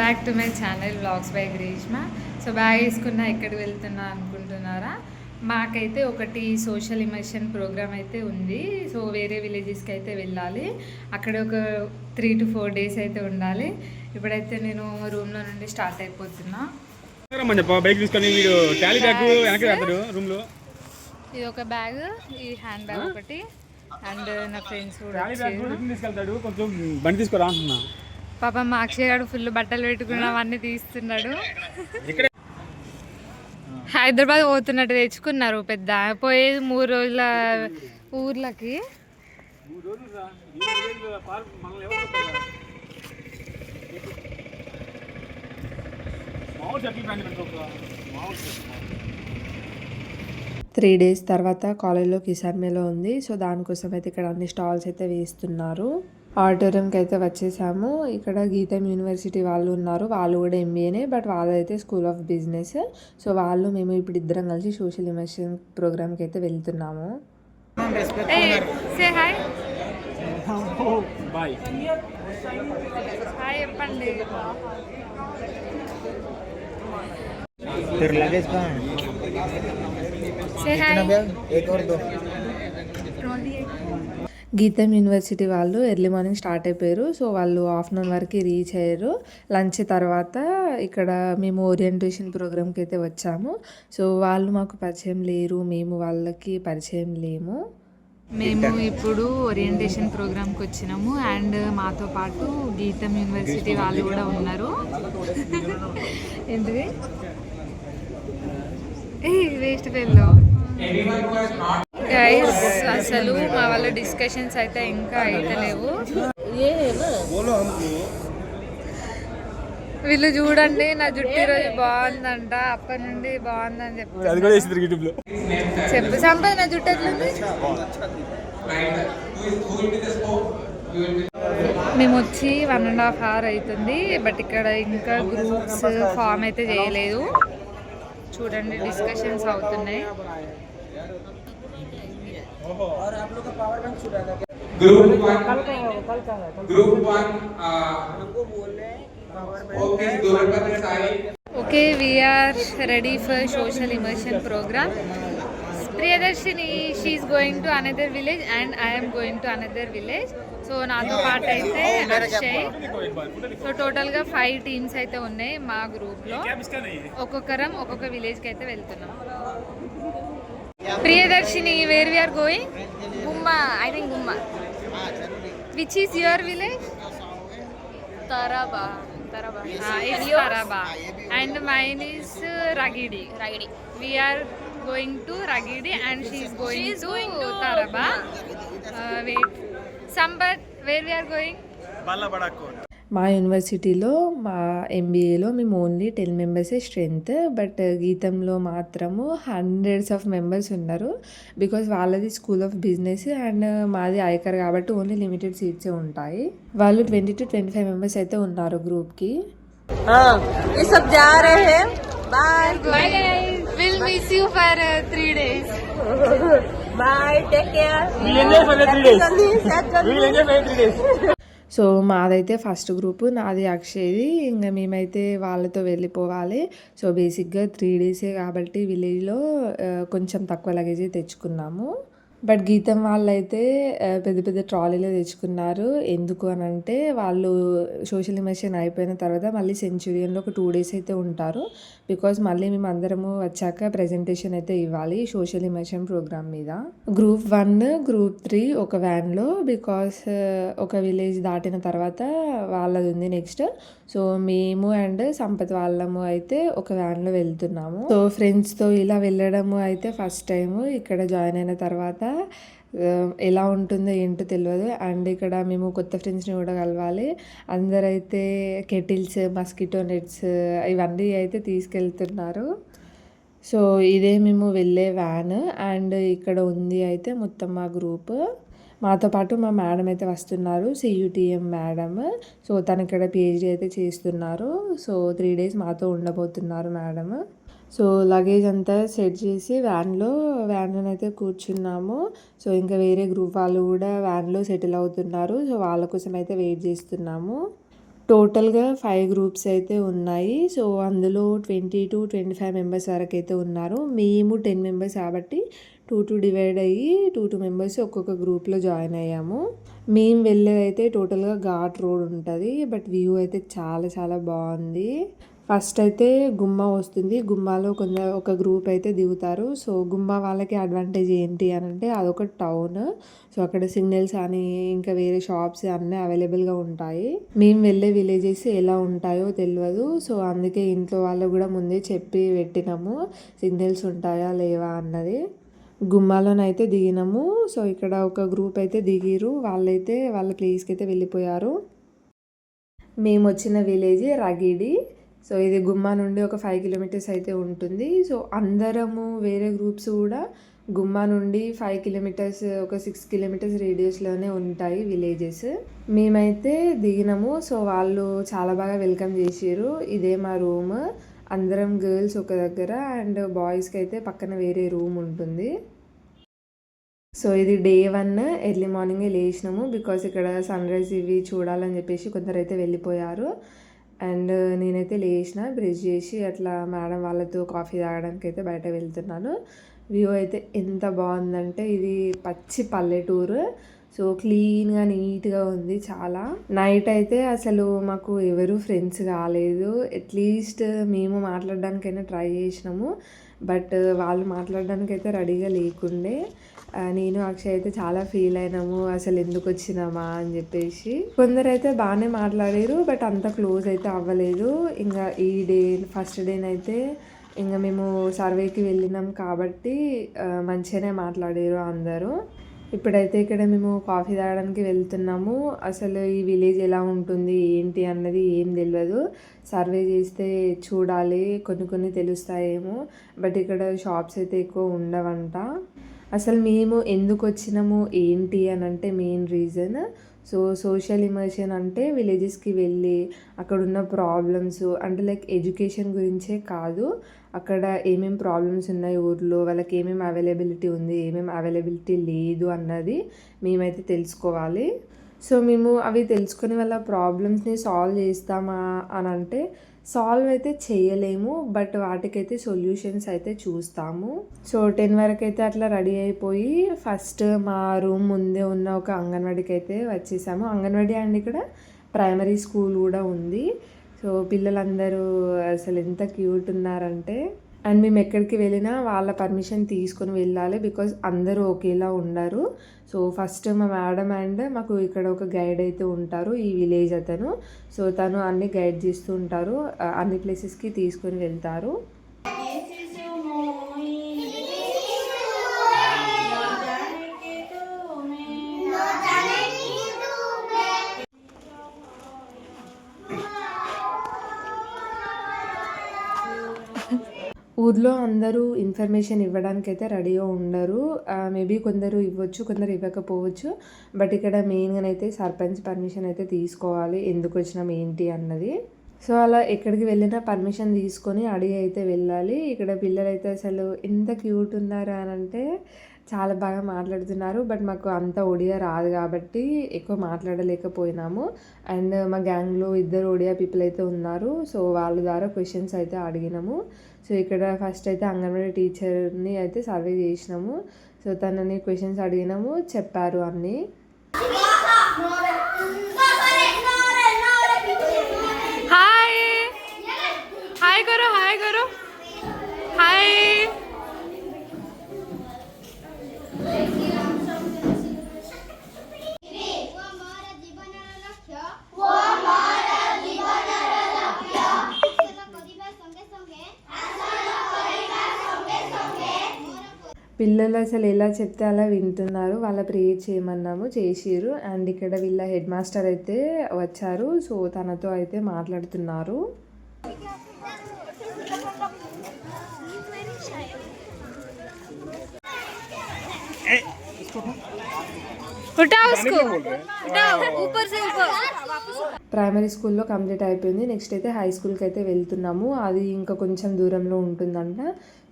Back to my channel vlogs by Greeshma. So bag వేసుకున్నా ఎక్కడికి వెళ్తున్నా అనుకుంటున్నారా? మాకైతే ఒకటి సోషల్ ఇమర్షన్ ప్రోగ్రామ్ అయితే ఉంది. సో వేరే విలేజెస్కి అయితే వెళ్ళాలి. అక్కడ ఒక 3 to 4 days అయితే ఉండాలి. ఇప్పుడైతే నేను రూమ్లో నుండి స్టార్ట్ అయిపోతున్నా. ఇది ఒక బ్యాగ్, ఈ హ్యాండ్ బ్యాగ్ ఒకటి, అండ్ నా ఫ్రెండ్స్ కూడా పాప మా అక్షయ్ గారు ఫుల్ బట్టలు పెట్టుకున్నవన్నీ తీస్తున్నాడు. హైదరాబాద్ పోతున్నట్టు తెచ్చుకున్నారు పెద్ద, పోయేది 3 రోజుల ఊర్లకి. త్రీ డేస్ తర్వాత కాలేజ్లో కిసాన్ మేళా ఉంది. సో దానికోసం అయితే ఇక్కడ అన్ని స్టాల్స్ అయితే వేస్తున్నారు. ఆడిటోరియంకి అయితే వచ్చేసాము. ఇక్కడ గీతం యూనివర్సిటీ వాళ్ళు ఉన్నారు. వాళ్ళు కూడా ఎంబీఏనే, బట్ వాళ్ళైతే స్కూల్ ఆఫ్ బిజినెస్. సో మేము ఇప్పుడు ఇద్దరం కలిసి సోషల్ ఇమర్షన్ ప్రోగ్రామ్కి అయితే వెళ్తున్నాము. గీతం యూనివర్సిటీ వాళ్ళు ఎర్లీ మార్నింగ్ స్టార్ట్ అయిపోయారు. సో వాళ్ళు ఆఫ్టర్నూన్ వరకు రీచ్ అయ్యారు. లంచ్ తర్వాత ఇక్కడ మేము ఓరియంటేషన్ ప్రోగ్రామ్కి అయితే వచ్చాము. సో వాళ్ళు మాకు పరిచయం లేరు, మేము వాళ్ళకి పరిచయం లేము. మేము ఇప్పుడు ఓరియంటేషన్ ప్రోగ్రామ్కి వచ్చినాము. అండ్ మాతో పాటు గీతం యూనివర్సిటీ వాళ్ళు కూడా ఉన్నారు. ఎందుకు వేస్ట్ ఫెల్లో గైస్, అసలు మా వాళ్ళ డిస్కషన్స్ అయితే ఇంకా అయితే లేవు. వీళ్ళు చూడండి, నా జుట్టు రోజు బాగుందంట, అప్పటి నుండి బాగుందని చెప్పు సంపద. నా జుట్టు ఎట్లుంది? మేము వచ్చి 1.5 hour అవుతుంది, బట్ ఇక్కడ ఇంకా గ్రూప్స్ ఫామ్ అయితే చేయలేదు. చూడండి, డిస్కషన్స్ అవుతున్నాయి. Okay, we are ready for social immersion program. Priyadarshini, she is going to another village and I am going to another village. So నాతో పాటు అయితే అక్షయ్. సో టోటల్గా 5 teams అయితే ఉన్నాయి మా గ్రూప్లో. ఒక్కొక్కరం ఒక్కొక్క విలేజ్కి అయితే వెళ్తున్నాం. Priyadarshini, where we are going? Gumma, I think Gumma. Which is your village? Taraba. It's Taraba. And mine is Ragidi. We are going to Ragidi and she is going to Taraba. Wait. Sambat, where we are going? Ballabadakot. మా యూనివర్సిటీలో, మా ఎంబీఏలో మేము only 10 మెంబర్సే strength. But గీతంలో మాత్రము hundreds of members ఉన్నారు. Because వాళ్ళది school of business and మాది ఐకర్ కాబట్టి only limited సీట్సే ఉంటాయి. వాళ్ళు 20 to 25 మెంబర్స్ అయితే ఉన్నారు గ్రూప్కి. We'll miss you for 3 days. Bye, take care. We'll enjoy for the 3 days. We'll enjoy for 3 days. So మాదైతే ఫస్ట్ గ్రూప్, నాది అక్షయ్ది. ఇంకా మేమైతే వాళ్ళతో వెళ్ళిపోవాలి. సో బేసిక్గా 3 days కాబట్టి విలేజ్లో కొంచెం తక్కువ లగేజీ తెచ్చుకున్నాము. బట్ గీతం వాళ్ళైతే పెద్ద పెద్ద ట్రాలీలో తెచ్చుకున్నారు. ఎందుకు అని అంటే వాళ్ళు సోషల్ ఇమర్షన్ అయిపోయిన తర్వాత మళ్ళీ సెంచురియన్లో ఒక 2 days అయితే ఉంటారు. బికాజ్ మళ్ళీ మేము అందరము వచ్చాక ప్రెజెంటేషన్ అయితే ఇవ్వాలి సోషల్ ఇమర్షన్ ప్రోగ్రామ్ మీద. గ్రూప్ 1, గ్రూప్ 3 ఒక వ్యాన్లో, బికాస్ ఒక విలేజ్ దాటిన తర్వాత వాళ్ళది ఉంది నెక్స్ట్. సో మేము అండ్ సంపత్ వాళ్ళము అయితే ఒక వ్యాన్లో వెళ్తున్నాము. సో ఫ్రెండ్స్తో ఇలా వెళ్ళడము అయితే ఫస్ట్ టైము. ఇక్కడ జాయిన్ అయిన తర్వాత ఎలా ఉంటుందో ఏంటో తెలియదు. అండ్ ఇక్కడ మేము కొత్త ఫ్రెండ్స్ని కూడా కలవాలి. అందరైతే కెటిల్స్, మస్కిటో నెట్స్ ఇవన్నీ అయితే తీసుకెళ్తున్నారు. సో ఇదే మేము వెళ్ళే వ్యాన్. అండ్ ఇక్కడ ఉంది అయితే మొత్తం మా గ్రూప్. మాతో పాటు మా మేడం అయితే వస్తున్నారు, CUTM మేడం. సో తను ఇక్కడ PhD అయితే చేస్తున్నారు. సో 3 days మాతో ఉండబోతున్నారు మేడం. సో లగేజ్ అంతా సెట్ చేసి వ్యాన్లో అయితే కూర్చున్నాము. సో ఇంకా వేరే గ్రూప్ వాళ్ళు కూడా వ్యాన్లో సెటిల్ అవుతున్నారు. సో వాళ్ళ కోసం అయితే వెయిట్ చేస్తున్నాము. టోటల్గా 5 గ్రూప్స్ అయితే ఉన్నాయి. సో అందులో 20 to 25 మెంబర్స్ వరకు అయితే ఉన్నారు. మేము 10 మెంబర్స్ కాబట్టి 2 డివైడ్ అయ్యి 2 మెంబర్స్ ఒక్కొక్క గ్రూప్లో జాయిన్ అయ్యాము. మేము వెళ్ళేదైతే టోటల్గా ఘాట్ రోడ్ ఉంటుంది. బట్ వ్యూ అయితే చాలా చాలా బాగుంది. ఫస్ట్ అయితే గుమ్మా వస్తుంది. గుమ్మాలో ఒక గ్రూప్ అయితే దిగుతారు. సో గుమ్మా వాళ్ళకి అడ్వాంటేజ్ ఏంటి అని అంటే అదొక టౌన్. సో అక్కడ సిగ్నల్స్ అని ఇంకా వేరే షాప్స్ అన్నీ అవైలబుల్గా ఉంటాయి. మేము వెళ్ళే విలేజెస్ ఎలా ఉంటాయో తెలియదు. సో అందుకే ఇంట్లో వాళ్ళు కూడా ముందే చెప్పి పెట్టినాము సిగ్నల్స్ ఉంటాయా లేవా అన్నది. గుమ్మాలోనైతే దిగినాము. సో ఇక్కడ ఒక గ్రూప్ అయితే దిగిరు. వాళ్ళైతే వాళ్ళ ప్లేస్కి అయితే వెళ్ళిపోయారు. మేము వచ్చిన విలేజ్ రగిడి. సో ఇది గుమ్మా నుండి ఒక 5 కిలోమీటర్స్ అయితే ఉంటుంది. సో అందరము వేరే గ్రూప్స్ కూడా గుమ్మా నుండి 5 కిలోమీటర్స్ ఒక 6 కిలోమీటర్స్ రేడియస్లోనే ఉంటాయి విలేజెస్. మేమైతే దిగినాము. సో వాళ్ళు చాలా బాగా వెల్కమ్ చేసారు. ఇదే మా రూమ్. అందరం గర్ల్స్ ఒక దగ్గర అండ్ బాయ్స్కి అయితే పక్కన వేరే రూమ్ ఉంటుంది. సో ఇది డే 1 ఎర్లీ మార్నింగే లేచినాము. బికాస్ ఇక్కడ సన్ రైజ్ ఇవి చూడాలని చెప్పేసి కొందరైతే వెళ్ళిపోయారు. అండ్ నేనైతే లేచిన బ్రష్ చేసి అట్లా మేడం వాళ్ళతో కాఫీ తాగడానికి అయితే బయట వెళ్తున్నాను. వ్యూ అయితే ఎంత బాగుందంటే ఇది పచ్చి పల్లెటూరు. సో క్లీన్గా నీట్గా ఉంది చాలా. నైట్ అయితే అసలు మాకు ఎవరు ఫ్రెండ్స్ కాలేదు. అట్లీస్ట్ మేము మాట్లాడడానికైనా ట్రై చేసినాము. బట్ వాళ్ళు మాట్లాడడానికి అయితే రెడీగా లేకుండే. నేను అక్షయ్ అయితే చాలా ఫీల్ అయినాము అసలు ఎందుకు వచ్చినామా అని చెప్పేసి. కొందరైతే బాగానే మాట్లాడారు. బట్ అంత క్లోజ్ అయితే అవ్వలేదు. ఇంకా ఈ డే ఫస్ట్ డేనైతే ఇంకా మేము సర్వేకి వెళ్ళినాం కాబట్టి మంచిగానే మాట్లాడారు అందరూ. ఇప్పుడైతే ఇక్కడ మేము కాఫీ తాగడానికి వెళ్తున్నాము. అసలు ఈ విలేజ్ ఎలా ఉంటుంది ఏంటి అన్నది ఏం తెలియదు. సర్వే చేస్తే చూడాలి, కొన్ని తెలుస్తాయేమో. బట్ ఇక్కడ షాప్స్ అయితే ఎక్కువ ఉండవంట. అసలు మేము ఎందుకు వచ్చినాము ఏంటి అని అంటే మెయిన్ రీజన్ సోషల్ ఇమర్షన్ అంటే విలేజెస్కి వెళ్ళి అక్కడ ఉన్న ప్రాబ్లమ్స్ అంటే లైక్ ఎడ్యుకేషన్ గురించే కాదు, అక్కడ ఏమేమి ప్రాబ్లమ్స్ ఉన్నాయి ఊర్లో, వాళ్ళకి ఏమేమి అవైలబిలిటీ ఉంది, ఏమేమి అవైలబిలిటీ లేదు అన్నది మేమైతే తెలుసుకోవాలి. సో మేము అవి తెలుసుకుని వాళ్ళ ప్రాబ్లమ్స్ని సాల్వ్ చేస్తామా అని అంటే సాల్వ్ అయితే చేయలేము. బట్ వాటికైతే సొల్యూషన్స్ అయితే చూస్తాము. సో 10 వరకు అయితే అట్లా రెడీ అయిపోయి ఫస్ట్ మా రూమ్ ముందే ఉన్న ఒక అంగన్వాడికి అయితే వచ్చేసాము. అంగన్వాడి అండ్ ఇక్కడ ప్రైమరీ స్కూల్ కూడా ఉంది. సో పిల్లలందరూ అసలు ఎంత క్యూట్ ఉన్నారంటే. అండ్ మేము ఎక్కడికి వెళ్ళినా వాళ్ళ పర్మిషన్ తీసుకొని వెళ్ళాలి. బికాజ్ అందరూ ఒకేలా ఉండరు. సో ఫస్ట్ మా మేడం అండ్ మాకు ఇక్కడ ఒక గైడ్ అయితే ఉంటారు ఈ విలేజ్ అతను. సో తను అన్ని గైడ్ చేస్తూ ఉంటారు, అన్ని ప్లేసెస్కి తీసుకొని వెళ్తారు. ఊర్లో అందరూ ఇన్ఫర్మేషన్ ఇవ్వడానికి అయితే రెడీగా ఉండరు. మేబీ కొందరు ఇవ్వచ్చు, కొందరు ఇవ్వకపోవచ్చు. బట్ ఇక్కడ మెయిన్గానైతే సర్పంచ్ పర్మిషన్ అయితే తీసుకోవాలి ఎందుకు వచ్చినాం ఏంటి అన్నది. సో అలా ఎక్కడికి వెళ్ళినా పర్మిషన్ తీసుకొని అడిగి అయితే వెళ్ళాలి. ఇక్కడ పిల్లలు అయితే అసలు ఎంత క్యూట్ ఉన్నారు అని అంటే చాలా బాగా మాట్లాడుతున్నారు. బట్ మాకు అంత ఒడియా రాదు కాబట్టి ఎక్కువ మాట్లాడలేకపోయినాము. అండ్ మా గ్యాంగ్లో 2 ఒడియా పీపుల్ అయితే ఉన్నారు. సో వాళ్ళ ద్వారా క్వశ్చన్స్ అయితే అడిగినాము. సో ఇక్కడ ఫస్ట్ అయితే అంగన్వాడీ టీచర్ని అయితే సర్వే చేసినాము. సో తనని క్వశ్చన్స్ అడిగినాము, చెప్పారు అన్నీ. హాయ్ హాయ్ కరో, హాయ్ కరో, హాయ్. పిల్లలు అసలు ఎలా చెప్తే అలా వింటున్నారు. వాళ్ళ ప్రేయర్ చేయమన్నాము, చేసిరు. అండ్ ఇక్కడ వీళ్ళ హెడ్ మాస్టర్ అయితే వచ్చారు. సో తనతో అయితే మాట్లాడుతున్నారు. ప్రైమరీ స్కూల్లో కంప్లీట్ అయిపోయింది. నెక్స్ట్ అయితే హై స్కూల్కి అయితే వెళ్తున్నాము. అది ఇంకా కొంచెం దూరంలో ఉంటుందంట.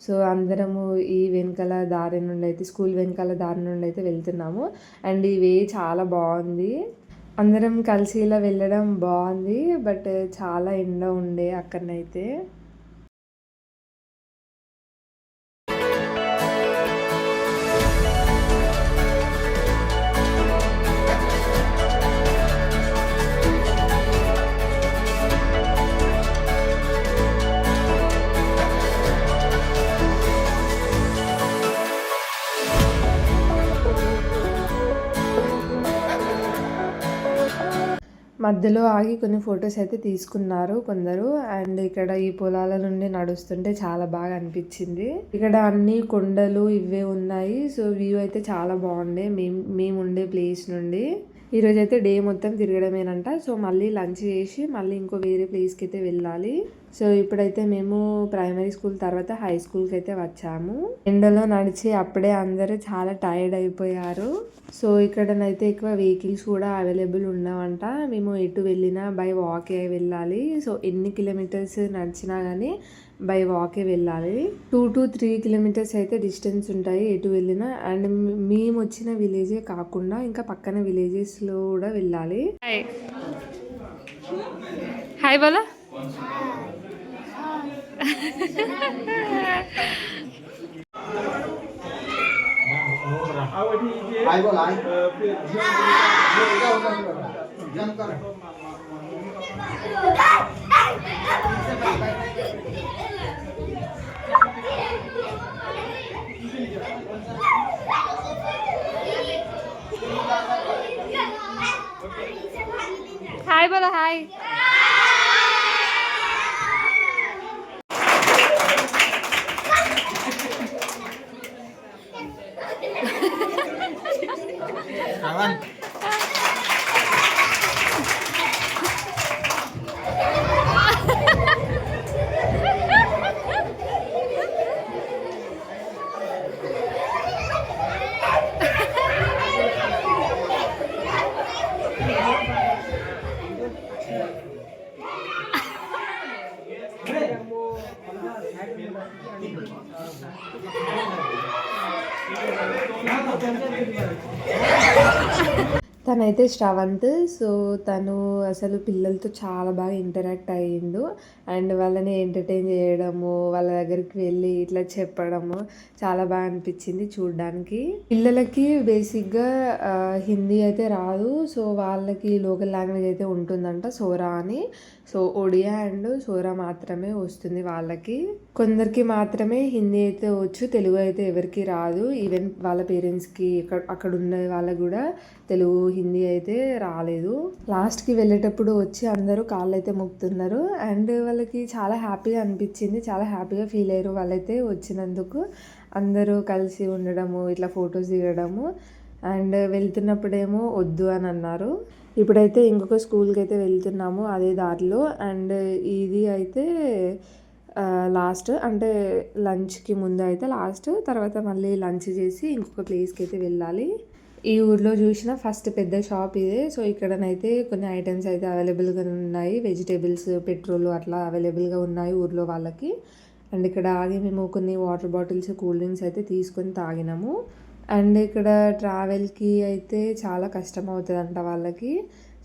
సో అందరము ఈ వెనకాల దారి నుండి అయితే స్కూల్ వెనకాల దారి నుండి అయితే వెళ్తున్నాము. అండ్ ఈ వే చాలా బాగుంది. అందరం కలిసి ఇలా వెళ్ళడం బాగుంది. బట్ చాలా ఎండ ఉండే అక్కడనైతే. మధ్యలో ఆగి కొన్ని ఫొటోస్ అయితే తీసుకున్నారు కొందరు. అండ్ ఇక్కడ ఈ పొలాల నుండి నడుస్తుంటే చాలా బాగా అనిపించింది. ఇక్కడ అన్ని కొండలు ఇవే ఉన్నాయి. సో వ్యూ అయితే చాలా బాగుండే మేము ఉండే ప్లేస్ నుండి. ఈరోజు అయితే డే మొత్తం తిరగడమేనంట. సో మళ్ళీ లంచ్ చేసి మళ్ళీ ఇంకో వేరే ప్లేస్కి అయితే వెళ్ళాలి. సో ఇప్పుడైతే మేము ప్రైమరీ స్కూల్ తర్వాత హై స్కూల్కి అయితే వచ్చాము. ఎండలో నడిచి అప్పుడే అందరూ చాలా టైర్డ్ అయిపోయారు. సో ఇక్కడనైతే ఎక్కువ వెహికల్స్ కూడా అవైలబుల్ ఉన్నావంట. మేము ఎటు వెళ్ళినా బై వాకే వెళ్ళాలి. సో ఎన్ని కిలోమీటర్స్ నడిచినా కానీ బై వాకే వెళ్ళాలి. 2 to 3 kilometers అయితే డిస్టెన్స్ ఉంటాయి ఎటు వెళ్ళినా. అండ్ మేము వచ్చిన విలేజే కాకుండా ఇంకా పక్కన విలేజెస్లో కూడా వెళ్ళాలి. హాయ్ బోలా. హాయ్ బోలా. హాయ్. తనైతే శ్రవంత్. సో తను అసలు పిల్లలతో చాలా బాగా ఇంటరాక్ట్ అయ్యిండు. అండ్ వాళ్ళని ఎంటర్టైన్ చేయడము, వాళ్ళ దగ్గరికి వెళ్ళి ఇట్లా చెప్పడము చాలా బాగా అనిపించింది చూడడానికి. పిల్లలకి బేసిక్గా హిందీ అయితే రాదు. సో వాళ్ళకి లోకల్ లాంగ్వేజ్ అయితే ఉంటుందంట, సోరా అని. సో ఒడియా అండ్ సోరా మాత్రమే వస్తుంది వాళ్ళకి. కొందరికి మాత్రమే హిందీ అయితే వచ్చు, తెలుగు అయితే ఎవరికి రాదు. ఈవెన్ వాళ్ళ పేరెంట్స్కి అక్కడ ఉండే వాళ్ళకి కూడా తెలుగు హిందీ అయితే రాలేదు. లాస్ట్కి వెళ్ళేటప్పుడు వచ్చి అందరూ కాళ్ళు అయితే మొక్కుతున్నారు. అండ్ వాళ్ళకి చాలా హ్యాపీగా అనిపించింది, చాలా హ్యాపీగా ఫీల్ అయ్యారు వాళ్ళైతే వచ్చినందుకు. అందరూ కలిసి ఉండడము, ఇట్లా ఫొటోస్ దిగడము. అండ్ వెళ్తున్నప్పుడేమో వద్దు అని అన్నారు. ఇప్పుడైతే ఇంకొక స్కూల్కి అయితే వెళ్తున్నాము అదే దారిలో. అండ్ ఇది అయితే లాస్ట్, అంటే లంచ్కి ముందు అయితే లాస్ట్, తర్వాత మళ్ళీ లంచ్ చేసి ఇంకొక ప్లేస్కి అయితే వెళ్ళాలి. ఈ ఊర్లో చూసిన ఫస్ట్ పెద్ద షాప్ ఇదే. సో ఇక్కడనైతే కొన్ని ఐటమ్స్ అయితే అవైలబుల్గా ఉన్నాయి. వెజిటేబుల్స్, పెట్రోల్ అట్లా అవైలబుల్గా ఉన్నాయి ఊర్లో వాళ్ళకి. అండ్ ఇక్కడ ఆగి మేము కొన్ని వాటర్ బాటిల్స్, కూల్ డ్రింక్స్ అయితే తీసుకొని తాగినాము. అండ్ ఇక్కడ ట్రావెల్కి అయితే చాలా కష్టం అవుతుందంట వాళ్ళకి.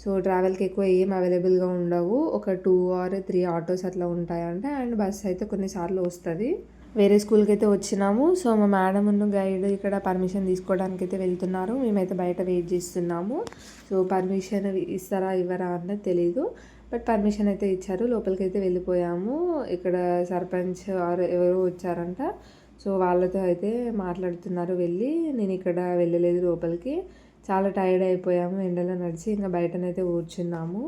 సో ట్రావెల్కి ఎక్కువ ఏం అవైలబుల్గా ఉండవు. ఒక 2 or 3 ఆటోస్ అట్లా ఉంటాయంట. అండ్ బస్ అయితే కొన్నిసార్లు వస్తుంది. వేరే స్కూల్కి అయితే వచ్చినాము. సో మా మేడం ఉన్న గైడ్ ఇక్కడ పర్మిషన్ తీసుకోవడానికి అయితే వెళ్తున్నారు. మేమైతే బయట వెయిట్ చేస్తున్నాము. సో పర్మిషన్ ఇస్తారా ఇవ్వరా అన్నది తెలీదు. బట్ పర్మిషన్ అయితే ఇచ్చారు. లోపలికి అయితే వెళ్ళిపోయాము. ఇక్కడ సర్పంచ్ ఎవరో వచ్చారంట. సో వాళ్ళతో అయితే మాట్లాడుతున్నారు వెళ్ళి. నేను ఇక్కడ వెళ్ళలేదు లోపలికి, చాలా టైర్డ్ అయిపోయాము ఎండలో నడిచి. ఇంకా బయటనైతే కూర్చున్నాము.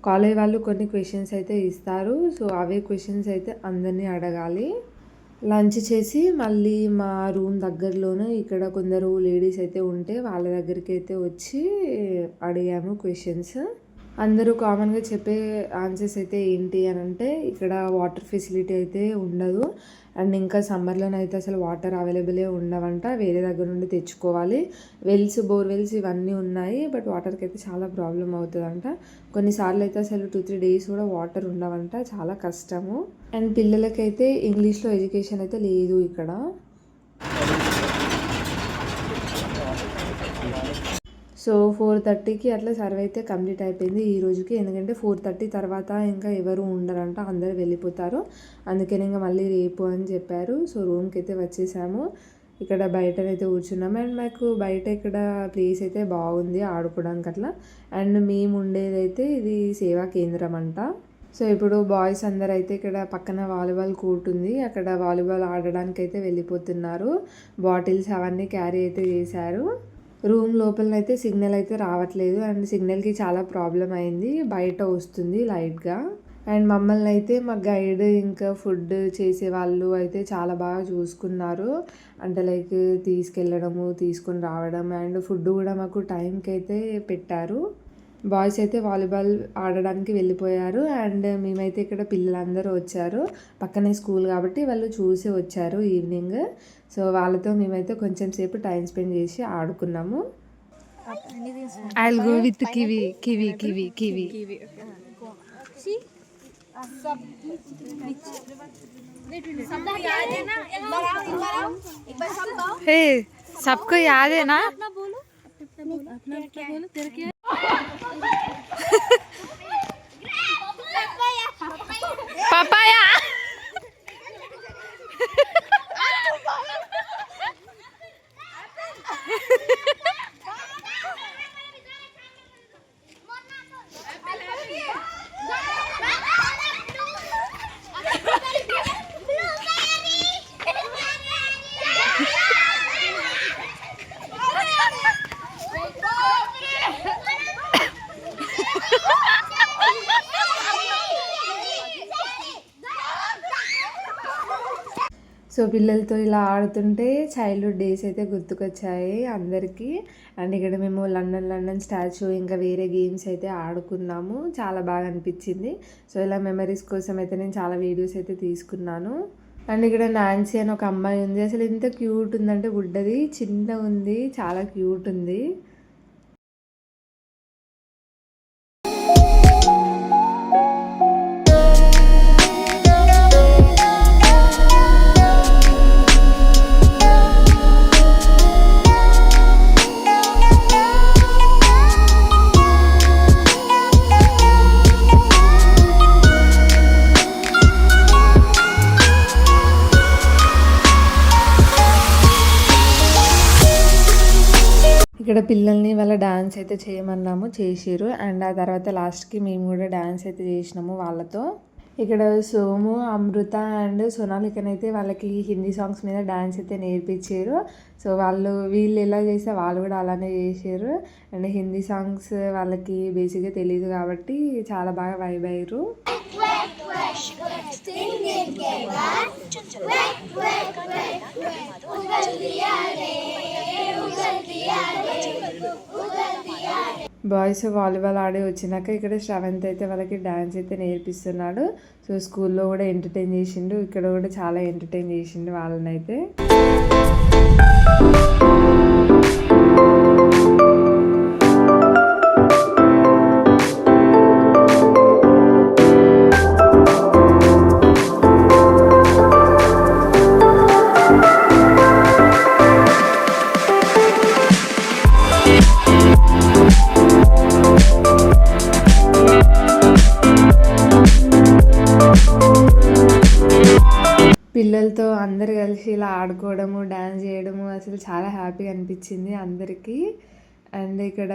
కాలేజ్ వాళ్ళు కొన్ని క్వశ్చన్స్ అయితే ఇస్తారు. సో అవే క్వశ్చన్స్ అయితే అందరినీ అడగాలి. లంచ్ చేసి మళ్ళీ మా రూమ్ దగ్గరలోనే ఇక్కడ కొందరు లేడీస్ అయితే ఉంటే వాళ్ళ దగ్గరికి అయితే వచ్చి అడిగాము క్వశ్చన్స్. అందరూ కామన్గా చెప్పే ఆన్సర్స్ అయితే ఏంటి అని అంటే, ఇక్కడ వాటర్ ఫెసిలిటీ అయితే ఉండదు. అండ్ ఇంకా సమ్మర్లోనైతే అసలు వాటర్ అవైలబులే ఉండవంట, వేరే దగ్గర నుండి తెచ్చుకోవాలి. బోర్వెల్స్ ఇవన్నీ ఉన్నాయి. బట్ వాటర్కి అయితే చాలా ప్రాబ్లం అవుతుందంట. కొన్నిసార్లు అయితే అసలు 2-3 days కూడా వాటర్ ఉండవంట, చాలా కష్టము. అండ్ పిల్లలకైతే ఇంగ్లీష్లో ఎడ్యుకేషన్ అయితే లేదు ఇక్కడ. సో 4:30కి అట్లా సర్వ్ అయితే కంప్లీట్ అయిపోయింది ఈ రోజుకి. ఎందుకంటే 4:30 తర్వాత ఇంకా ఎవరు ఉండరంట, అందరూ వెళ్ళిపోతారు. అందుకని ఇంకా మళ్ళీ రేపు అని చెప్పారు. సో రూమ్కి అయితే వచ్చేసాము. ఇక్కడ బయటనైతే కూర్చున్నాము. అండ్ మాకు బయట ఇక్కడ ప్లేస్ అయితే బాగుంది ఆడుకోవడానికి అట్లా. అండ్ మేము ఉండేదైతే ఇది సేవా కేంద్రం అంట. సో ఇప్పుడు బాయ్స్ అందరు అయితే ఇక్కడ పక్కన వాలీబాల్ కోర్ట్ ఉంది, అక్కడ వాలీబాల్ ఆడడానికి అయితే వెళ్ళిపోతున్నారు. బాటిల్స్ అవన్నీ క్యారీ అయితే చేశారు. రూమ్ లోపలనైతే సిగ్నల్ అయితే రావట్లేదు. అండ్ సిగ్నల్కి చాలా ప్రాబ్లం అయింది. బయట వస్తుంది లైట్గా. అండ్ మమ్మల్ని అయితే మా గైడ్ ఇంకా ఫుడ్ చేసే వాళ్ళు అయితే చాలా బాగా చూసుకున్నారు. అంటే లైక్ తీసుకెళ్ళడము, తీసుకొని రావడం, అండ్ ఫుడ్ కూడా మాకు టైంకి అయితే పెట్టారు. బాయ్స్ అయితే వాలీబాల్ ఆడడానికి వెళ్ళిపోయారు. అండ్ మేమైతే ఇక్కడ పిల్లలందరూ వచ్చారు. పక్కనే స్కూల్ కాబట్టి వాళ్ళు చూసి వచ్చారు ఈవినింగ్. సో వాళ్ళతో మేమైతే కొంచెం సేపు టైం స్పెండ్ చేసి ఆడుకున్నాము. I will go with kiwi kiwi kiwi kiwi. हे सबको याद है ना? पपाया. సో పిల్లలతో ఇలా ఆడుతుంటే చైల్డ్హుడ్ డేస్ అయితే గుర్తుకొచ్చాయి అందరికీ. అండ్ ఇక్కడ మేము లండన్ స్టాచ్యూ ఇంకా వేరే గేమ్స్ అయితే ఆడుకున్నాము. చాలా బాగా అనిపించింది. సో ఇలా మెమరీస్ కోసం అయితే నేను చాలా వీడియోస్ అయితే తీసుకున్నాను. అండ్ ఇక్కడ నాన్సీ అని ఒక అమ్మాయి ఉంది. అసలు ఎంత క్యూట్ ఉందంటే, బుడ్డది చిన్న ఉంది, చాలా క్యూట్ ఉంది. ఇక్కడ పిల్లల్ని వాళ్ళ డాన్స్ అయితే చేయమన్నాము, చేసిరు. అండ్ ఆ తర్వాత లాస్ట్కి మేము కూడా డాన్స్ అయితే చేసినాము వాళ్ళతో. ఇక్కడ సోము, అమృత అండ్ సోనాలికనైతే వాళ్ళకి హిందీ సాంగ్స్ మీద డాన్స్ అయితే నేర్పించారు. సో వీళ్ళు ఎలా చేస్తే వాళ్ళు కూడా అలానే చేసారు. అండ్ హిందీ సాంగ్స్ వాళ్ళకి బేసిక్గా తెలియదు కాబట్టి చాలా బాగా వైబ్ అయ్యారు. బాయ్స్ వాలీబాల్ ఆడి వచ్చినాక ఇక్కడ శ్రవంత్ అయితే వాళ్ళకి డాన్స్ అయితే నేర్పిస్తున్నాడు. సో స్కూల్లో కూడా ఎంటర్టైన్ చేసిండు, ఇక్కడ కూడా చాలా ఎంటర్టైన్ చేసిండు వాళ్ళనైతే. పిల్లలతో అందరు కలిసి ఇలా ఆడుకోవడము, డ్యాన్స్ చేయడము అసలు చాలా హ్యాపీగా అనిపించింది అందరికీ. అండ్ ఇక్కడ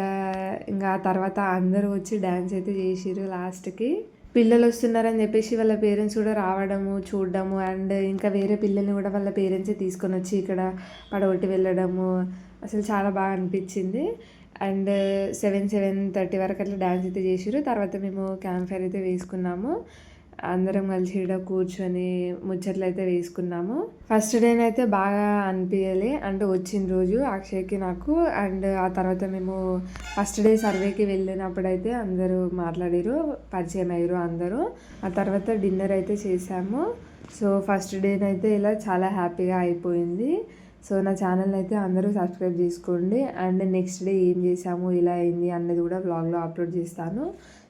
ఇంకా తర్వాత అందరూ వచ్చి డ్యాన్స్ అయితే చేసిర్రు లాస్ట్కి. పిల్లలు వస్తున్నారని చెప్పేసి వాళ్ళ పేరెంట్స్ కూడా రావడము, చూడడము, అండ్ ఇంకా వేరే పిల్లల్ని కూడా వాళ్ళ పేరెంట్సే తీసుకొని వచ్చి ఇక్కడ పడగొట్టి వెళ్ళడము అసలు చాలా బాగా అనిపించింది. అండ్ 7:30 వరకు అట్లా డ్యాన్స్ అయితే చేసిర్రు. తర్వాత మేము క్యాంప్ ఫైర్ అయితే వేసుకున్నాము. అందరం కలిసి ఇక్కడ కూర్చొని ముచ్చట్లు అయితే వేసుకున్నాము. ఫస్ట్ డేనైతే బాగా అనిపించలే, అంటే వచ్చిన రోజు అక్షయ్కి నాకు. అండ్ ఆ తర్వాత మేము ఫస్ట్ డే సర్వేకి వెళ్ళినప్పుడు అయితే అందరూ మాట్లాడారు, పరిచయం అయ్యారు అందరూ. ఆ తర్వాత డిన్నర్ అయితే చేసాము. సో ఫస్ట్ డేనైతే ఇలా చాలా హ్యాపీగా అయిపోయింది. సో నా ఛానల్ని అయితే అందరూ సబ్స్క్రైబ్ చేసుకోండి. అండ్ నెక్స్ట్ డే ఏం చేసాము, ఇలా అయింది అన్నది కూడా వ్లాగ్లో అప్లోడ్ చేస్తాను.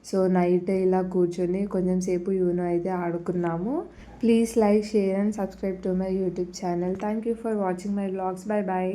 సో నైట్ ఇలా కూర్చొని కొంచెం సేపు యూనో అయితే ఆడుకున్నాము. Please like, share and subscribe to my YouTube channel. Thank you for watching my vlogs. Bye bye.